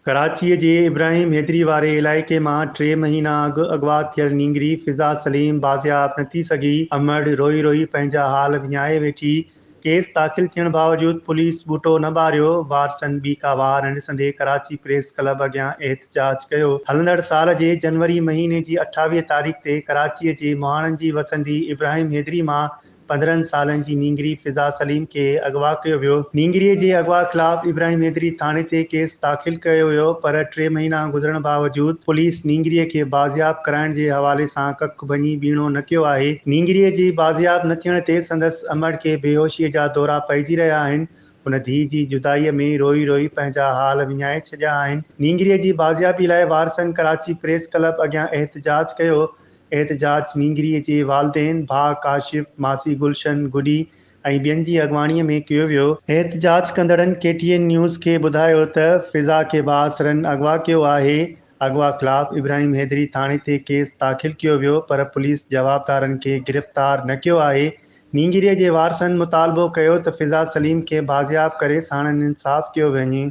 कराचीअ जे इब्राहिम हैदरी वारे इलाइक़े मां 3 महीना अॻु अॻवा थियल नींगरी फिज़ा सलीम बाज़ियाब न थी सघी। अमड़ रोई रोई पंहिंजा हाल विञाए वेठी। केस दाख़िल थियण बावजूद पुलिस ॿूटो न ॿारियो। वारसनि ॿी का वार न ॾिसंदे कराची प्रेस क्लब अॻियां एहतजाज कयो। हलंदड़ साल जे जनवरी महीने जी 28 तारीख़ ते कराचीअ जे मोहाणनि जी वसंदी इब्राहिम हैदरी मां 15 सालनि जी नींगरी फिज़ा सलीम खे अगवा कयो वियो। नींगरीअ जे अगवा ख़िलाफ़ इब्राहिम हैदरी थाणे ते केस दाख़िल कयो वियो, पर 3 महीना गुज़रण बावजूद पुलिस नींगरीअ खे बाज़ियाब कराइण जे हवाले सां कख भञी बीणो न कयो आहे। नींगरीअ जी बाज़ियाब न थियण ते संदसि अमड़ खे बेहोशीअ जा दौरा पइजी रहिया आहिनि। हुन धीउ जी जुदाईअ में रोई रोई पंहिंजा हाल विञाए छॾिया आहिनि। नींगरीअ जी बाज़ियाबी लाइ वारसनि कराची प्रेस क्लब अॻियां एहतजाज कयो। एहतजाज नींगरीअ जे वालिदेन भाउ काशिफ, मासी गुलशन गुडी ऐं ॿियनि जी अॻवाणीअ में कयो वियो। एहतजाज कंदड़नि KTN न्यूज़ खे ॿुधायो त फिज़ा खे बासरनि अगवा कयो आहे। अगवा ख़िलाफ़ इब्राहिम हैदरी थाणे ते केस दाख़िल कयो वियो, पर पुलिस जवाबदारनि खे गिरफ़्तार न कयो आहे। नींगरीअ जे वारसनि मुतालबो कयो त फिज़ा सलीम खे बाज़ियाब करे साणनि इंसाफ़ कयो वञे।